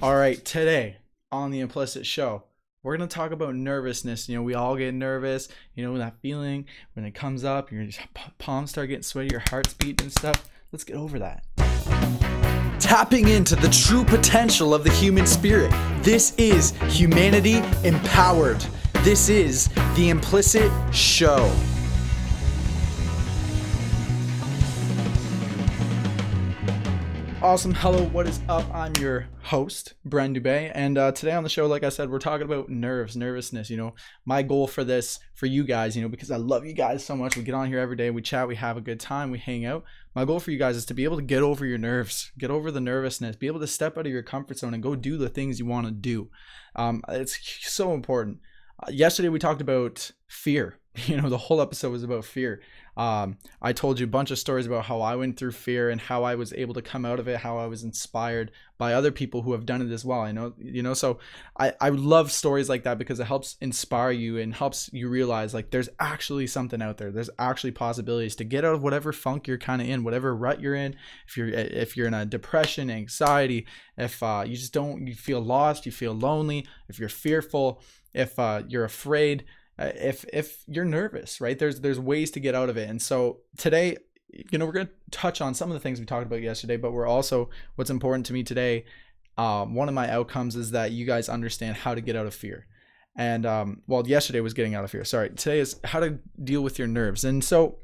All right, today on the Implicit Show, we're going to talk about nervousness. We all get nervous, that feeling when it comes up, your palms start getting sweaty, your heart's beating and stuff. Let's get over that. Tapping into the true potential of the human spirit. This is Humanity Empowered. This is the Implicit Show. Awesome. Hello, what is up? I'm your host, Bren Dubé, and today on the show, like I said, we're talking about nervousness. My goal for this, for you guys, because I love you guys so much. We get on here every day, we chat, we have a good time, we hang out. My goal for you guys is to be able to get over your nerves, get over the nervousness, be able to step out of your comfort zone and go do the things you want to do. It's so important. Yesterday we talked about fear. The whole episode was about fear. I told you a bunch of stories about how I went through fear and how I was able to come out of it, how I was inspired by other people who have done it as well. So I love stories like that because it helps inspire you and helps you realize like there's actually something out there. There's actually possibilities to get out of whatever funk you're kind of in, whatever rut you're in. If you're in a depression, anxiety, if you feel lost, you feel lonely, if you're fearful, if you're afraid, if you're nervous, right? There's ways to get out of it. And so today, we're going to touch on some of the things we talked about yesterday, but what's important to me today, one of my outcomes is that you guys understand how to get out of fear. And yesterday was getting out of fear. Sorry. Today is how to deal with your nerves. And so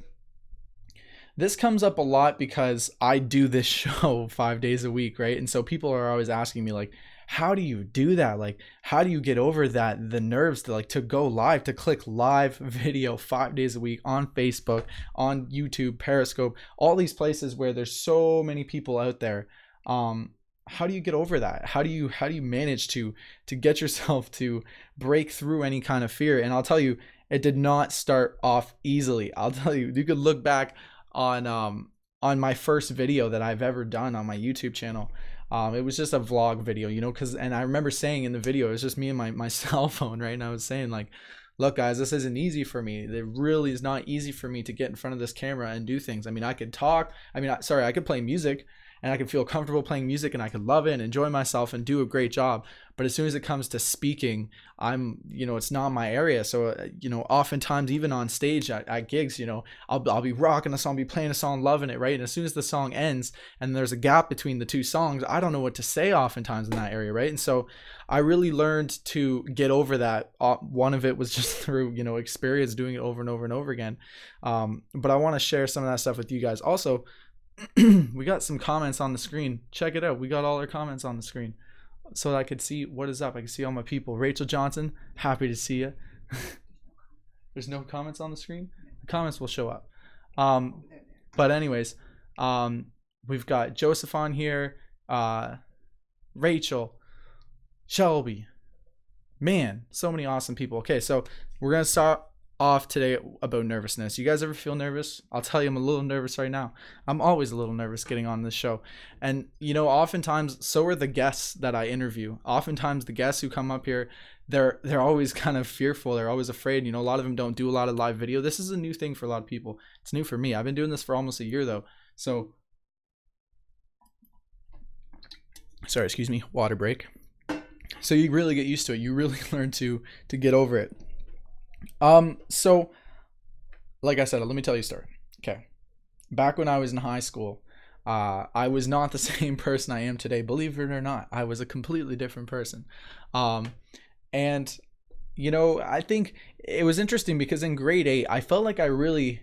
this comes up a lot because I do this show 5 days a week, right? And so people are always asking me like, how do you do that? Like, how do you get over the nerves to go live, to click live video 5 days a week on Facebook, on YouTube, Periscope, all these places where there's so many people out there. How do you get over that? How do you manage to get yourself to break through any kind of fear? And I'll tell you, it did not start off easily. I'll tell you, you could look back on my first video that I've ever done on my YouTube channel. It was just a vlog video, and I remember saying in the video, it was just me and my cell phone, right? And I was saying like, look guys, this isn't easy for me. It really is not easy for me to get in front of this camera and do things. I mean, I could talk. I could play music and I could feel comfortable playing music and I could love it and enjoy myself and do a great job. But as soon as it comes to speaking, it's not my area. So, oftentimes even on stage at gigs, I'll be rocking a song, be playing a song, loving it, right? And as soon as the song ends and there's a gap between the two songs, I don't know what to say oftentimes in that area, right? And so I really learned to get over that. One of it was just through, experience doing it over and over and over again. But I want to share some of that stuff with you guys. Also, we got some comments on the screen. Check it out. We got all our comments on the screen so that I could see what is up. I can see all my people. Rachel Johnson, happy to see you. There's no comments on the screen. The comments will show up. But anyways, we've got Joseph on here, Rachel, Shelby. Man, so many awesome people. Okay, so we're going to start off today about nervousness. You guys ever feel nervous? I'll tell you, I'm a little nervous right now. I'm always a little nervous getting on this show. And oftentimes so are the guests that I interview. Oftentimes the guests who come up here, they're always kind of fearful. They're always afraid. A lot of them don't do a lot of live video. This is a new thing for a lot of people. It's new for me. I've been doing this for almost a year though. So sorry, excuse me, water break. So you really get used to it. You really learn to get over it. So like I said, let me tell you a story. Okay. Back when I was in high school, I was not the same person I am today. Believe it or not, I was a completely different person. And I think it was interesting because in grade 8, I felt like I felt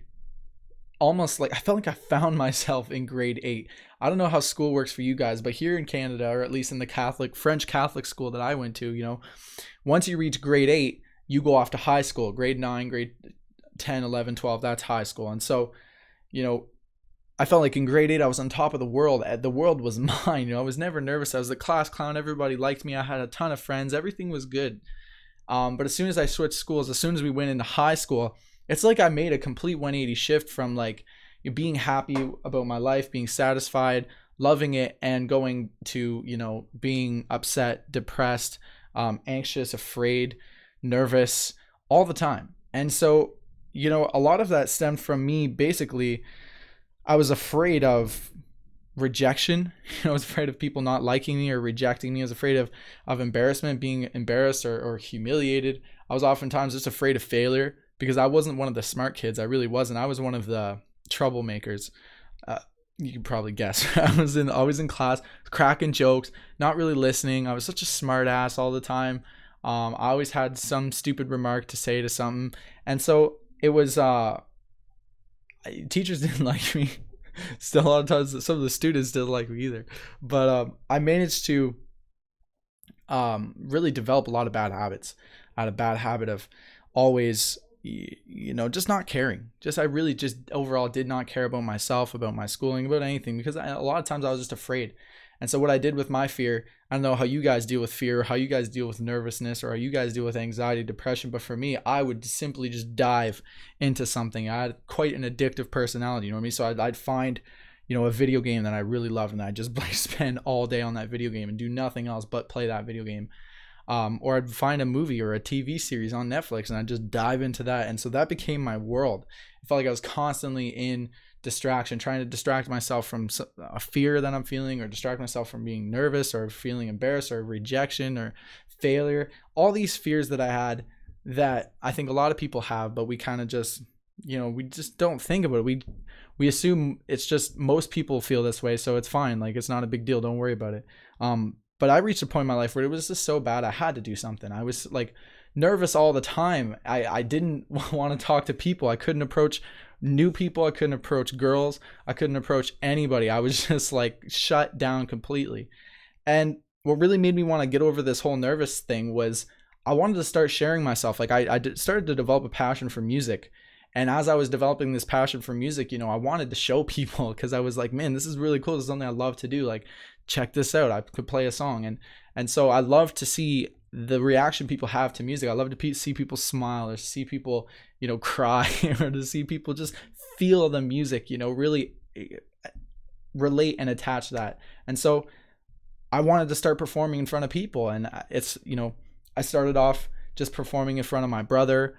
like I found myself in grade 8. I don't know how school works for you guys, but here in Canada, or at least in the French Catholic school that I went to, once you reach grade 8, you go off to high school. Grade 9, grade 10, 11, 12, that's high school. And so, I felt like in grade 8, I was on top of the world. The world was mine. I was never nervous. I was the class clown. Everybody liked me. I had a ton of friends. Everything was good. But as soon as I switched schools, as soon as we went into high school, it's like I made a complete 180 shift from like being happy about my life, being satisfied, loving it, and going to, being upset, depressed, anxious, afraid, nervous all the time. And so, a lot of that stemmed from me. Basically, I was afraid of rejection. I was afraid of people not liking me or rejecting me. I was afraid of embarrassment, being embarrassed or humiliated. I was oftentimes just afraid of failure because I wasn't one of the smart kids. I really wasn't. I was one of the troublemakers. You can probably guess. I was always in class, cracking jokes, not really listening. I was such a smart ass all the time. I always had some stupid remark to say to something. And so it was, teachers didn't like me. Still, a lot of times, some of the students didn't like me either. But I managed to really develop a lot of bad habits. I had a bad habit of always, just not caring. I really just overall did not care about myself, about my schooling, about anything, because a lot of times I was just afraid. And so what I did with my fear, I don't know how you guys deal with fear, how you guys deal with nervousness, or how you guys deal with anxiety, depression, but for me, I would simply just dive into something. I had quite an addictive personality, you know what I mean? So I'd find, a video game that I really loved, and I'd just spend all day on that video game and do nothing else but play that video game. Or I'd find a movie or a TV series on Netflix and I'd just dive into that. And so that became my world. I felt like I was constantly in distraction, trying to distract myself from a fear that I'm feeling, or distract myself from being nervous or feeling embarrassed or rejection or failure. All these fears that I had that I think a lot of people have, but we kind of just, we just don't think about it. We assume it's just most people feel this way, so it's fine. Like, it's not a big deal. Don't worry about it. But I reached a point in my life where it was just so bad I had to do something. I was like nervous all the time. I didn't want to talk to people. I couldn't approach new people. I couldn't approach girls. I couldn't approach anybody. I was just like shut down completely. And what really made me want to get over this whole nervous thing was I wanted to start sharing myself. Like I started to develop a passion for music. And as I was developing this passion for music, I wanted to show people, because I was like, man, this is really cool. This is something I love to do. Like, check this out. I could play a song. And so I love to see the reaction people have to music. I love to see people smile, or see people, cry, or to see people just feel the music, really relate and attach that. And so I wanted to start performing in front of people. And it's, I started off just performing in front of my brother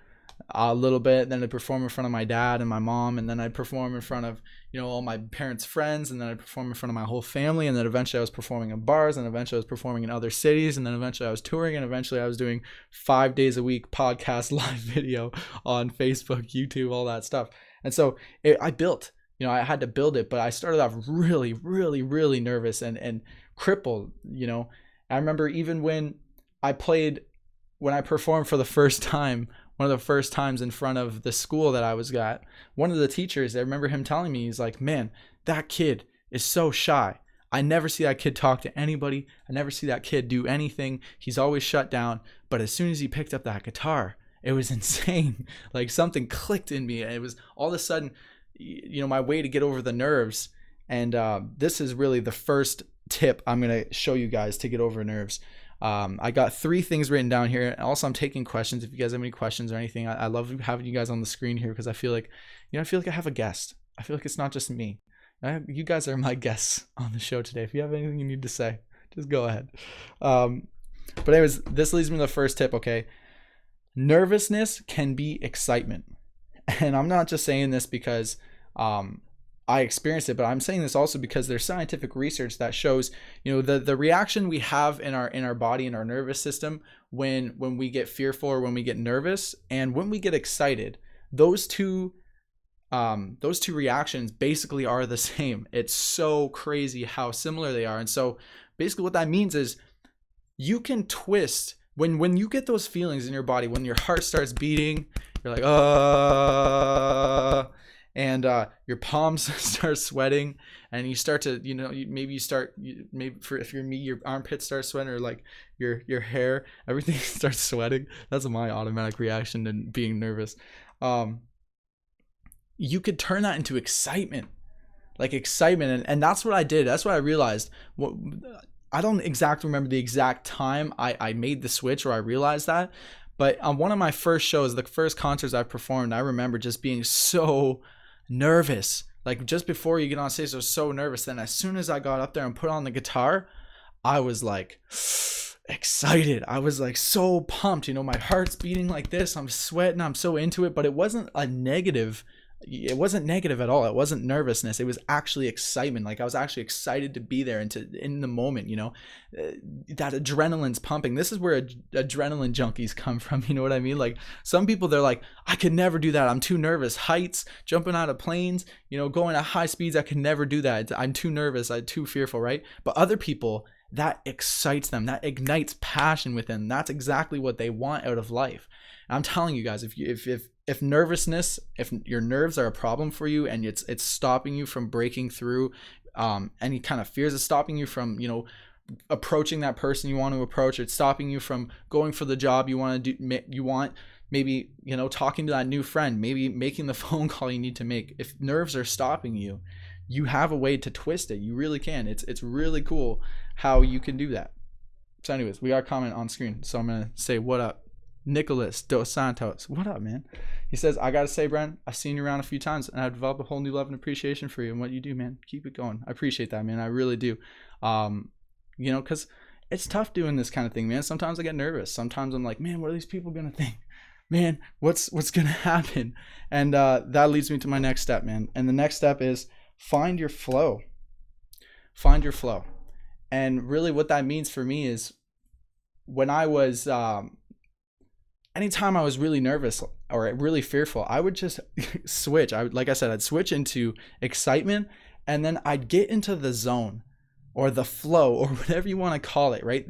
a little bit, then I'd perform in front of my dad and my mom, and then I'd perform in front of all my parents' friends, and then I'd perform in front of my whole family, and then eventually I was performing in bars, and eventually I was performing in other cities, and then eventually I was touring, and eventually I was doing 5 days a week podcast live video on Facebook, YouTube, all that stuff. And so I built, I had to build it, but I started off really, really, really nervous and crippled. I remember even when I performed for the first time, one of the first times in front of the school that I was at, one of the teachers, I remember him telling me, he's like, man, that kid is so shy. I never see that kid talk to anybody. I never see that kid do anything. He's always shut down. But as soon as he picked up that guitar, it was insane. Like, something clicked in me. And it was all of a sudden, my way to get over the nerves. And this is really the first tip I'm going to show you guys to get over nerves. I got 3 things written down here. And also, I'm taking questions. If you guys have any questions or anything, I love having you guys on the screen here, because I feel like, I have a guest. I feel like it's not just me. You guys are my guests on the show today. If you have anything you need to say, just go ahead. But anyways, this leads me to the first tip. Okay. Nervousness can be excitement. And I'm not just saying this because, I experienced it, but I'm saying this also because there's scientific research that shows, the reaction we have in our body, in our nervous system, when we get fearful or when we get nervous, and when we get excited, those two reactions basically are the same. It's so crazy how similar they are. And so basically what that means is you can twist when you get those feelings in your body, when your heart starts beating, you're like, and your palms start sweating, and you start to, if you're me, your armpits start sweating, or like your hair, everything starts sweating. That's my automatic reaction to being nervous. You could turn that into excitement, and that's what I did. That's what I realized. I don't exactly remember the exact time I made the switch, or I realized that, but on one of my first shows, the first concerts I performed, I remember just being so nervous. Like, just before you get on stage, I was so nervous. Then as soon as I got up there and put on the guitar, I was like excited. I was like so pumped. My heart's beating like this. I'm sweating. I'm so into it. But it wasn't a negative, it wasn't negative at all. It wasn't nervousness. It was actually excitement. Like I was actually excited to be there and to in the moment, that adrenaline's pumping. This is where adrenaline junkies come from. You know what I mean? Like some people, they're like, I could never do that. I'm too nervous. Heights, jumping out of planes, going at high speeds. I could never do that. I'm too nervous. I'm too fearful. Right. But other people, that excites them. That ignites passion within. That's exactly what they want out of life. And I'm telling you guys, if nervousness, if your nerves are a problem for you and it's stopping you from breaking through any kind of fears, it's stopping you from, approaching that person you want to approach, it's stopping you from going for the job you want to do, maybe, talking to that new friend, maybe making the phone call you need to make. If nerves are stopping you, you have a way to twist it. You really can. It's really cool how you can do that. So anyways, we got a comment on screen. So I'm going to say, what up? Nicholas Dos Santos. What up, man? He says, I got to say, Brent, I've seen you around a few times and I've developed a whole new love and appreciation for you and what you do, man. Keep it going. I appreciate that, man. I really do. Because it's tough doing this kind of thing, man. Sometimes I get nervous. Sometimes I'm like, man, what are these people going to think? Man, what's going to happen? And that leads me to my next step, man. And the next step is find your flow. Find your flow. And really what that means for me is when I was, anytime I was really nervous or really fearful, I would just switch. I'd switch into excitement and then I'd get into the zone or the flow or whatever you want to call it, right?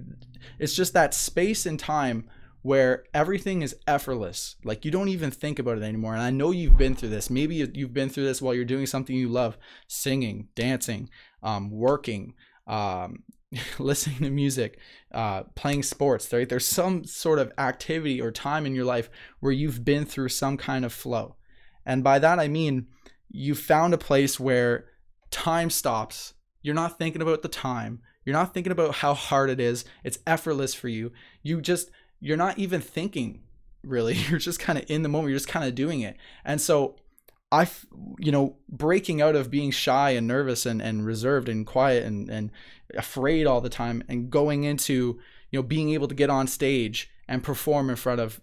It's just that space and time where everything is effortless. Like you don't even think about it anymore. And I know you've been through this. Maybe you've been through this while you're doing something you love, singing, dancing, working, listening to music, playing sports, right? There's some sort of activity or time in your life where you've been through some kind of flow. And by that, I mean, you found a place where time stops. You're not thinking about the time. You're not thinking about how hard it is. It's effortless for you. You're not even thinking really. You're just kind of in the moment. You're just kind of doing it. And so breaking out of being shy and nervous and reserved and quiet and afraid all the time and going into, being able to get on stage and perform in front of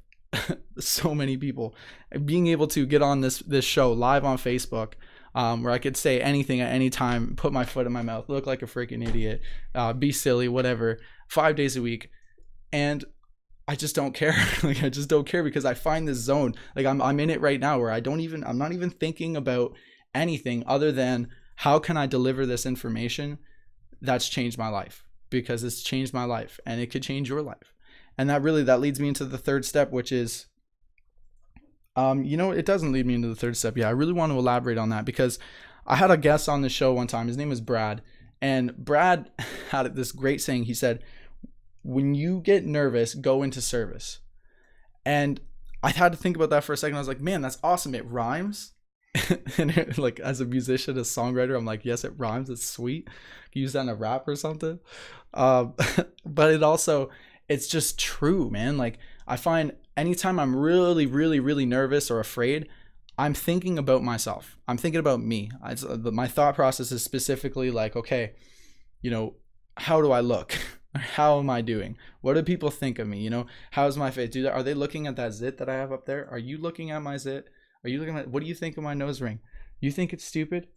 so many people, and being able to get on this show live on Facebook, where I could say anything at any time, put my foot in my mouth, look like a freaking idiot, be silly, whatever, 5 days a week. And I just don't care. I just don't care because I find this zone. Like I'm in it right now where I'm not even thinking about anything other than how can I deliver this information that's changed my life, because it's changed my life and it could change your life. And that leads me into the third step, which is, it doesn't lead me into the third step. Yeah. I really want to elaborate on that because I had a guest on the show one time. His name was Brad, and Brad had this great saying. He said, when you get nervous, go into service. And I had to think about that for a second. I was like, man, that's awesome. It rhymes. And like as a musician, a songwriter, I'm like, yes, it rhymes. It's sweet. Use that in a rap or something. But it's just true, man. Like I find anytime I'm really, really, really nervous or afraid, I'm thinking about myself. I'm thinking about me. My thought process is specifically like, okay, how do I look? How am I doing? What do people think of me? How's my face? Are they looking at that zit that I have up there? Are you looking at my zit? Are you looking at, what do you think of my nose ring? You think it's stupid?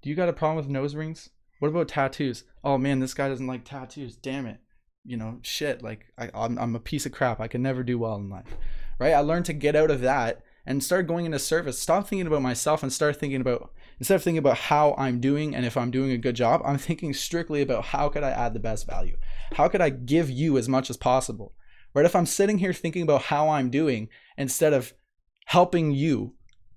Do you got a problem with nose rings? What about tattoos? Oh man, this guy doesn't like tattoos. Damn it. Shit. Like I'm a piece of crap. I can never do well in life, right? I learned to get out of that and start going into service. Stop thinking about myself and instead of thinking about how I'm doing and if I'm doing a good job, I'm thinking strictly about how could I add the best value? How could I give you as much as possible? Right? If I'm sitting here thinking about how I'm doing instead of helping you,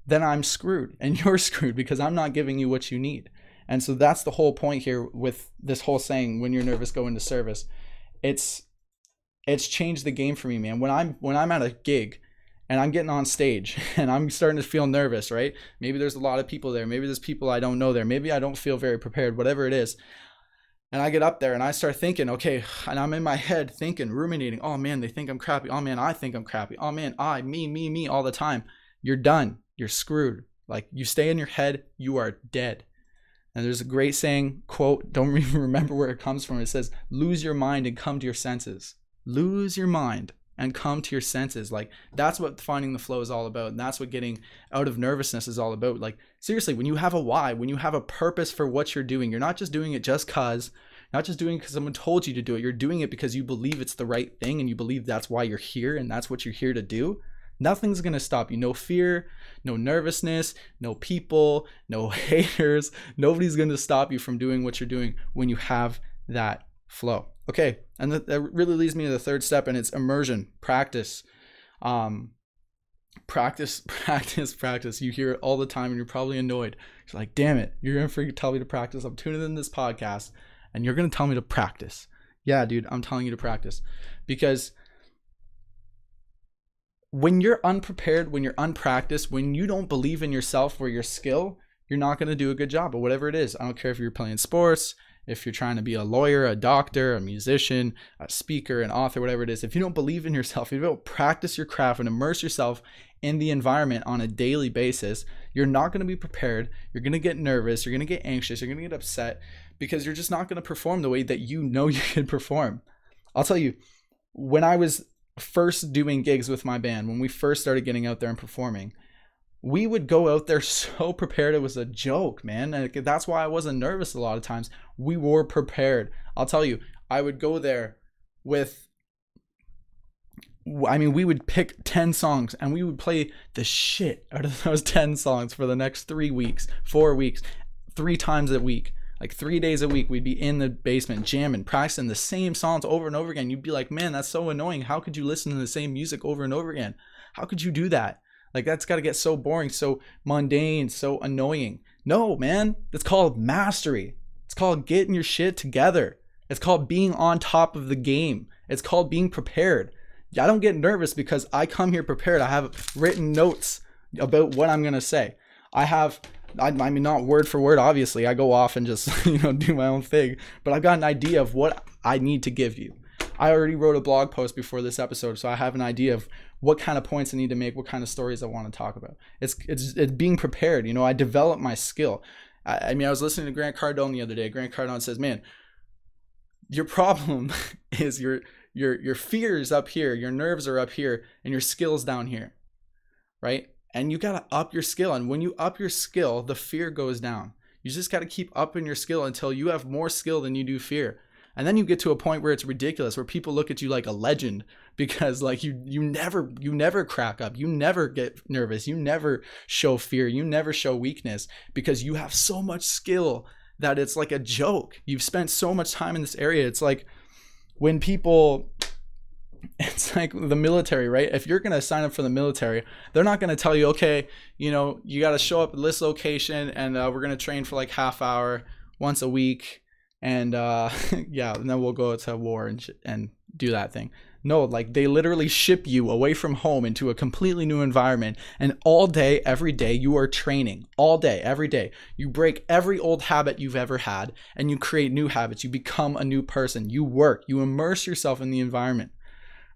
then I'm screwed and you're screwed because I'm not giving you what you need. And so that's the whole point here with this whole saying, when you're nervous, go into service. It's changed the game for me, man. When I'm at a gig and I'm getting on stage and I'm starting to feel nervous, right? Maybe there's a lot of people there. Maybe there's people I don't know there. Maybe I don't feel very prepared, whatever it is. And I get up there and I start thinking, okay, and I'm in my head thinking, ruminating, oh man, they think I'm crappy. Oh man, I think I'm crappy. Oh man, me all the time. You're done. You're screwed. Like you stay in your head, you are dead. And there's a great saying, quote, don't even remember where it comes from. It says, lose your mind and come to your senses. Lose your mind and come to your senses. Like, that's what finding the flow is all about. And that's what getting out of nervousness is all about. Like, seriously, when you have a why, when you have a purpose for what you're doing, you're not just doing it just cause, not just doing it because someone told you to do it. You're doing it because you believe it's the right thing and you believe that's why you're here and that's what you're here to do. Nothing's going to stop you. No fear, no nervousness, no people, no haters. Nobody's going to stop you from doing what you're doing when you have that flow. Okay. And that really leads me to the third step, and it's immersion, practice. Practice. You hear it all the time and you're probably annoyed. You're like, damn it, you're going to tell me to practice. I'm tuning in this podcast and you're going to tell me to practice. Yeah, dude, I'm telling you to practice, because when you're unprepared, when you're unpracticed, when you don't believe in yourself or your skill, you're not going to do a good job of whatever it is. I don't care if you're playing sports, if you're trying to be a lawyer, a doctor, a musician, a speaker, an author, whatever it is. If you don't believe in yourself, if you don't practice your craft and immerse yourself in the environment on a daily basis, you're not going to be prepared. You're going to get nervous. You're going to get anxious. You're going to get upset because you're just not going to perform the way that you know you can perform. I'll tell you, when I was first doing gigs with my band, when we first started getting out there and performing, we would go out there so prepared it was a joke, man. And that's why I wasn't nervous a lot of times. We were prepared. I'll tell you, I would go there with, we would pick 10 songs and we would play the shit out of those 10 songs for the next 3 weeks, 4 weeks, 3 times a week. Like 3 days a week, we'd be in the basement jamming, practicing the same songs over and over again. You'd be like, man, that's so annoying. How could you listen to the same music over and over again? How could you do that? Like, that's got to get so boring, so mundane, so annoying. No, man, it's called mastery. It's called getting your shit together. It's called being on top of the game. It's called being prepared. I don't get nervous because I come here prepared. I have written notes about what I'm going to say. I mean, not word for word, obviously. I go off and just, do my own thing. But I've got an idea of what I need to give you. I already wrote a blog post before this episode, so I have an idea of what kind of points I need to make, what kind of stories I want to talk about. It's being prepared. I develop my skill. I was listening to Grant Cardone the other day. Grant Cardone says, man, your problem is your fears up here, your nerves are up here, and your skills down here, right? And you got to up your skill. And when you up your skill, the fear goes down. You just got to keep upping your skill until you have more skill than you do fear. And then you get to a point where it's ridiculous, where people look at you like a legend because like you never crack up. You never get nervous. You never show fear. You never show weakness because you have so much skill that it's like a joke. You've spent so much time in this area. It's like when people... It's like the military, right? If you're going to sign up for the military, they're not going to tell you, okay, you got to show up at this location and we're going to train for like half hour once a week. And and then we'll go to war and do that thing. No, like they literally ship you away from home into a completely new environment. And all day, every day, you are training. All day, every day. You break every old habit you've ever had and you create new habits. You become a new person. You work. You immerse yourself in the environment.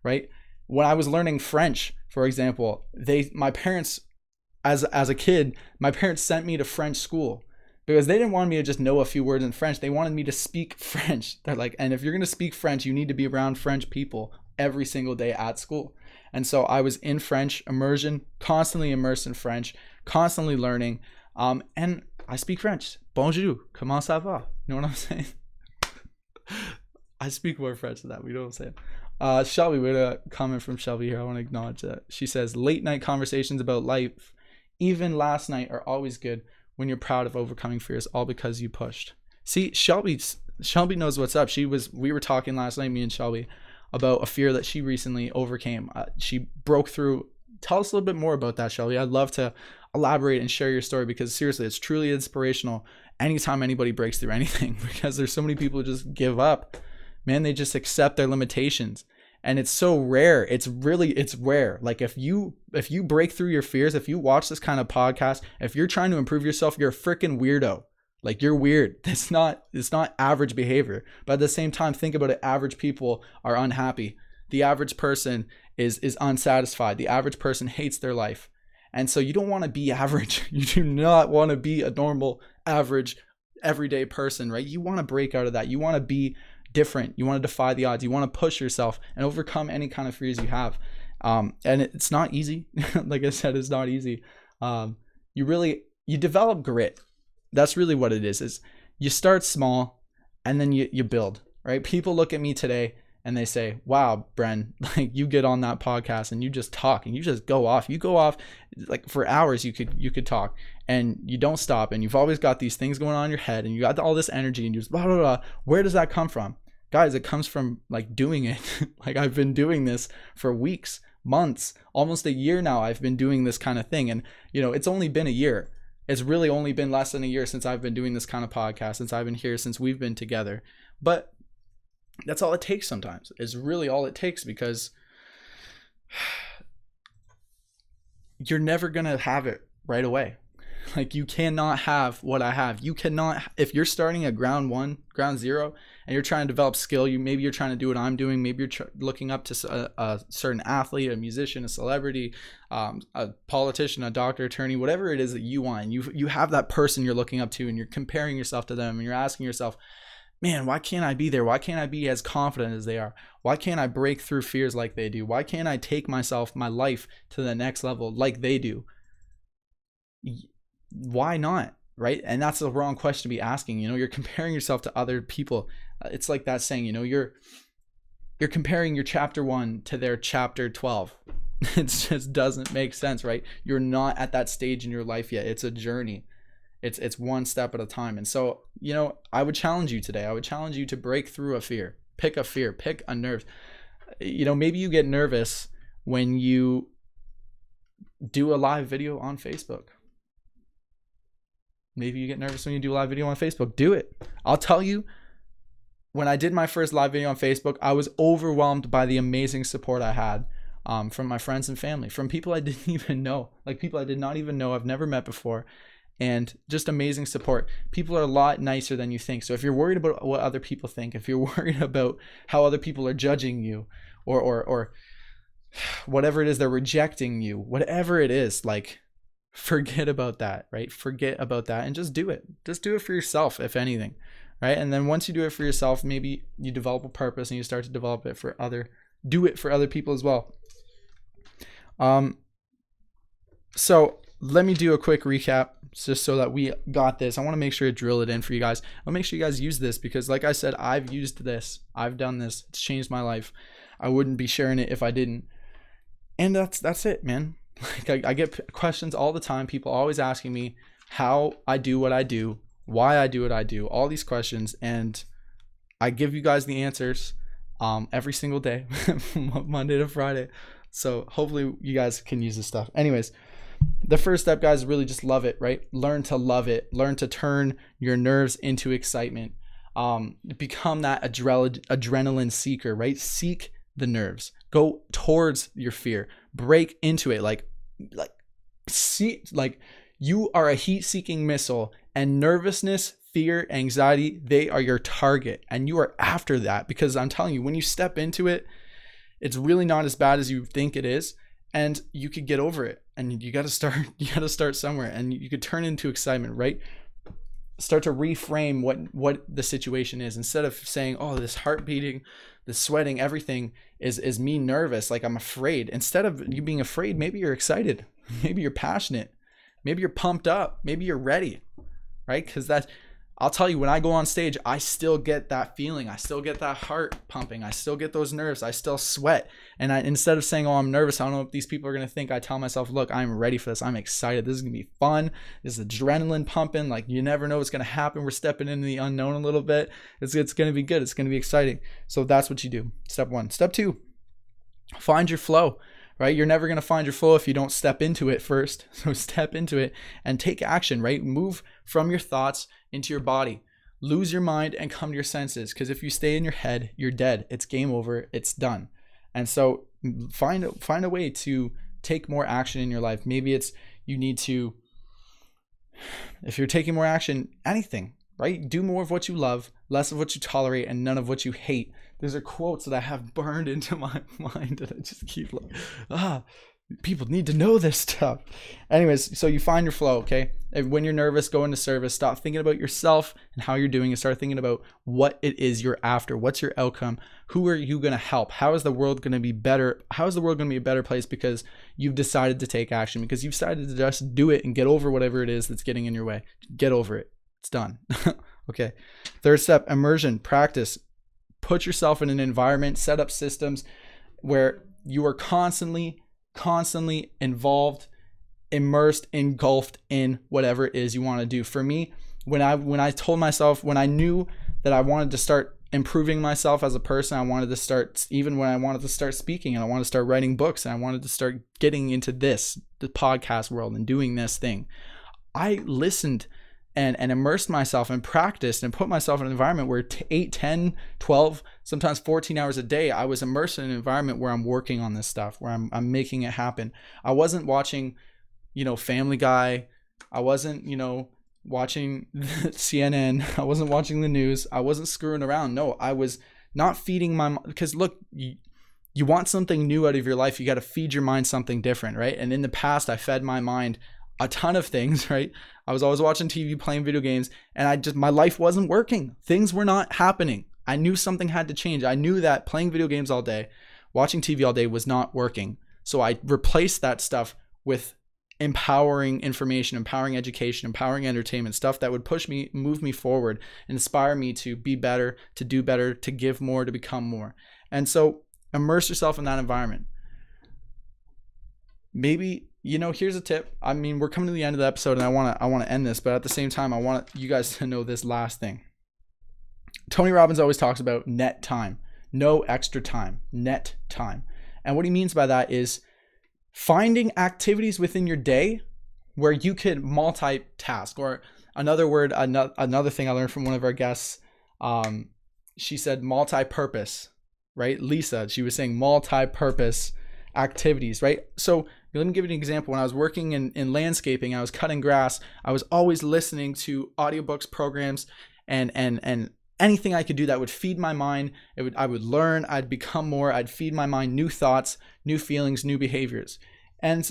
Right? When I was learning French, for example, my parents, as a kid, my parents sent me to French school because they didn't want me to just know a few words in French. They wanted me to speak French. They're like, and if you're going to speak French, you need to be around French people every single day at school. And so I was in French immersion, constantly immersed in French, constantly learning. And I speak French. Bonjour, comment ça va? You know what I'm saying? I speak more French than that. We know what I'm saying. Shelby, we had a comment from Shelby here. I want to acknowledge that. She says, late night conversations about life, even last night, are always good when you're proud of overcoming fears, all because you pushed. See, Shelby knows what's up. We were talking last night, me and Shelby, about a fear that she recently overcame. She broke through. Tell us a little bit more about that, Shelby. I'd love to elaborate and share your story because seriously, it's truly inspirational anytime anybody breaks through anything because there's so many people who just give up. Man, they just accept their limitations. And it's so rare. It's rare. Like if you break through your fears, if you watch this kind of podcast, if you're trying to improve yourself, you're a freaking weirdo. Like you're weird. It's not average behavior. But at the same time, think about it. Average people are unhappy. The average person is unsatisfied. The average person hates their life. And so you don't want to be average. You do not want to be a normal, average, everyday person, right? You want to break out of that. You want to be different. You want to defy the odds. You want to push yourself and overcome any kind of fears you have. And it's not easy. Like I said, it's not easy. You develop grit. That's really what it is you start small and then you build, right? People look at me today and they say, wow, Bren, like you get on that podcast and you just talk and you just go off. You go off like for hours. You could talk and you don't stop. And you've always got these things going on in your head and you got all this energy and you just blah, blah, blah. Where does that come from? Guys, it comes from like doing it. Like I've been doing this for weeks, months, almost a year now. I've been doing this kind of thing. And it's only been a year. It's really only been less than a year since I've been doing this kind of podcast, since I've been here, since we've been together. But that's all it takes sometimes. It's really all it takes, because you're never going to have it right away. Like you cannot have what I have. You cannot, if you're starting at ground zero, and you're trying to develop skill, maybe you're trying to do what I'm doing. Maybe you're looking up to a certain athlete, a musician, a celebrity, a politician, a doctor, attorney, whatever it is that you want. You have that person you're looking up to, and you're comparing yourself to them, and you're asking yourself, man, why can't I be there? Why can't I be as confident as they are? Why can't I break through fears like they do? Why can't I take my life to the next level like they do? Why not? Right? And that's the wrong question to be asking. You're comparing yourself to other people. It's like that saying, you're comparing your chapter 1 to their chapter 12. It just doesn't make sense, right? You're not at that stage in your life yet. It's a journey. It's one step at a time. And so, I would challenge you today. I would challenge you to break through a fear. Pick a nerve. Maybe you get nervous when you do a live video on Facebook. Maybe you get nervous when you do a live video on Facebook. Do it. I'll tell you, when I did my first live video on Facebook, I was overwhelmed by the amazing support I had from my friends and family, from people I didn't even know, like people I did not even know, I've never met before, and just amazing support. People are a lot nicer than you think. So if you're worried about what other people think, if you're worried about how other people are judging you, or whatever it is, they're rejecting you, whatever it is, like, forget about that, right? Forget about that and just do it. Just do it for yourself, if anything, right? And then once you do it for yourself, maybe you develop a purpose and you start to develop it for do it for other people as well. So let me do a quick recap just so that we got this. I want to make sure to drill it in for you guys. I'll make sure you guys use this because, like I said, I've used this. I've done this. It's changed my life. I wouldn't be sharing it if I didn't. And that's it, man. Like I get questions all the time. People always asking me how I do what I do, why I do what I do, all these questions. And I give you guys the answers every single day, Monday to Friday. So hopefully you guys can use this stuff. Anyways, the first step, guys, is really just love it, right? Learn to love it. Learn to turn your nerves into excitement. Become that adrenaline seeker, right? Seek the nerves. Go towards your fear. Break into it. Like you are a heat-seeking missile, and nervousness, fear, anxiety, they are your target, and you are after that, because I'm telling you, when you step into it, it's really not as bad as you think it is, and you could get over it. And you got to start somewhere, and you could turn into excitement, right? Start to reframe what the situation is. Instead of saying, oh, this heart beating, the sweating, everything is me nervous, like I'm afraid. Instead of you being afraid, maybe you're excited, maybe you're passionate, maybe you're pumped up, maybe you're ready, right? Because I'll tell you, when I go on stage, I still get that feeling. I still get that heart pumping. I still get those nerves. I still sweat. And instead of saying, oh, I'm nervous, I don't know what these people are going to think, I tell myself, look, I'm ready for this. I'm excited. This is going to be fun. This is adrenaline pumping. Like, you never know what's going to happen. We're stepping into the unknown a little bit. It's going to be good. It's going to be exciting. So that's what you do. Step 1. Step 2, find your flow. Right? You're never going to find your flow if you don't step into it first. So step into it and take action, right? Move from your thoughts into your body. Lose your mind and come to your senses. Because if you stay in your head, you're dead. It's game over. It's done. And so find a way to take more action in your life. Maybe it's you need to, if you're taking more action, anything, right? Do more of what you love, less of what you tolerate, and none of what you hate. These are quotes that I have burned into my mind that I just keep People need to know this stuff. Anyways, so you find your flow, okay? And when you're nervous, go into service. Stop thinking about yourself and how you're doing and start thinking about what it is you're after. What's your outcome? Who are you going to help? How is the world going to be better? How is the world going to be a better place because you've decided to take action, because you've decided to just do it and get over whatever it is that's getting in your way. Get over it. It's done. Okay. Third step, immersion, practice. Put yourself in an environment, set up systems where you are constantly involved, immersed, engulfed in whatever it is you want to do. For me, when I told myself, when I knew that I wanted to start improving myself as a person, I wanted to start, even when I wanted to start speaking and I wanted to start writing books and I wanted to start getting into the podcast world and doing this thing, I listened and immersed myself and practiced and put myself in an environment where 8, 10, 12, sometimes 14 hours a day, I was immersed in an environment where I'm working on this stuff, where I'm making it happen. I wasn't watching, Family Guy. I wasn't, watching CNN. I wasn't watching the news. I wasn't screwing around. No, I was not feeding my mind, because look, you want something new out of your life. You got to feed your mind something different, right? And in the past, I fed my mind a ton of things, right? I was always watching TV, playing video games, and my life wasn't working. Things were not happening. I knew something had to change. I knew that playing video games all day, watching TV all day was not working. So I replaced that stuff with empowering information, empowering education, empowering entertainment, stuff that would push me, move me forward, inspire me to be better, to do better, to give more, to become more. And so immerse yourself in that environment. Maybe, here's a tip. I mean, we're coming to the end of the episode and I want to end this, but at the same time, I want you guys to know this last thing. Tony Robbins always talks about net time, no extra time, net time. And what he means by that is finding activities within your day where you could multitask. Or another thing I learned from one of our guests, she said multi-purpose, right? Lisa, she was saying multi-purpose activities, right? So let me give you an example. When I was working in landscaping, I was cutting grass, I was always listening to audiobooks, programs, and anything I could do that would feed my mind. I would learn, I'd become more, I'd feed my mind new thoughts, new feelings, new behaviors. And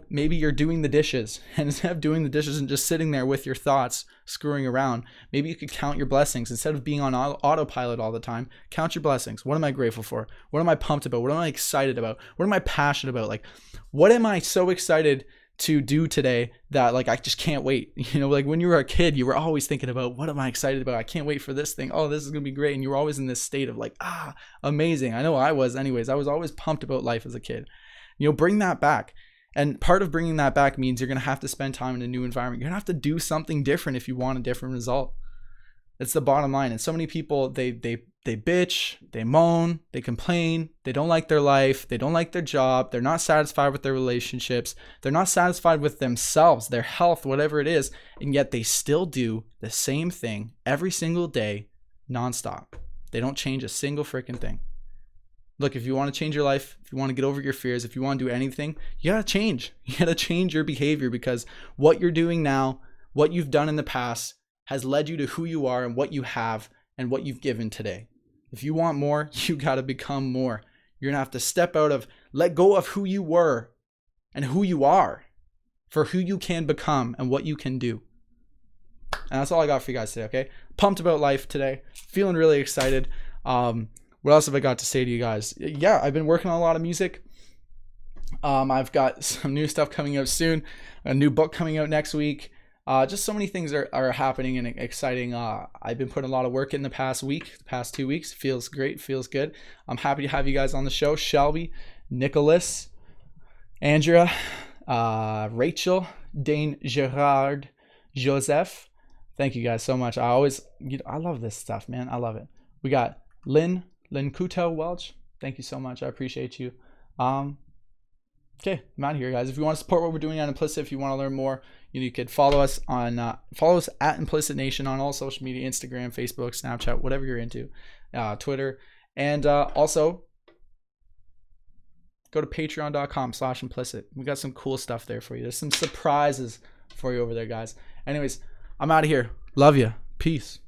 maybe you're doing the dishes, and instead of doing the dishes and just sitting there with your thoughts screwing around, maybe you could count your blessings. Instead of being on autopilot all the time, count your blessings. What am I grateful for? What am I pumped about? What am I excited about? What am I passionate about? Like, what am I so excited to do today that I just can't wait? When you were a kid, you were always thinking about, what am I excited about? I can't wait for this thing. Oh, this is going to be great. And you were always in this state of amazing. I know I was anyways. I was always pumped about life as a kid. Bring that back. And part of bringing that back means you're going to have to spend time in a new environment. You're going to have to do something different if you want a different result. That's the bottom line. And so many people, they bitch, they moan, they complain, they don't like their life, they don't like their job, they're not satisfied with their relationships, they're not satisfied with themselves, their health, whatever it is, and yet they still do the same thing every single day, nonstop. They don't change a single freaking thing. Look, if you want to change your life, if you want to get over your fears, if you want to do anything, you got to change. You got to change your behavior, because what you're doing now, what you've done in the past, has led you to who you are and what you have and what you've given today. If you want more, you got to become more. You're going to have to let go of who you were and who you are for who you can become and what you can do. And that's all I got for you guys today, okay? Pumped about life today. Feeling really excited. What else have I got to say to you guys? Yeah, I've been working on a lot of music. I've got some new stuff coming out soon. A new book coming out next week. Just so many things are happening and exciting. I've been putting a lot of work in the past 2 weeks. Feels great, feels good. I'm happy to have you guys on the show. Shelby, Nicholas, Andrea, Rachel, Dane, Gerard, Joseph. Thank you guys so much. I love this stuff, man. I love it. We got Lynn Couto Welch. Thank you so much. I appreciate you. Okay, I'm out of here, guys. If you want to support what we're doing on Implicit, if you want to learn more, you could follow us at Implicit Nation on all social media: Instagram, Facebook, Snapchat, whatever you're into, Twitter, and also go to patreon.com/implicit. We got some cool stuff there for you. There's some surprises for you over there, guys. Anyways, I'm out of here. Love you. Peace.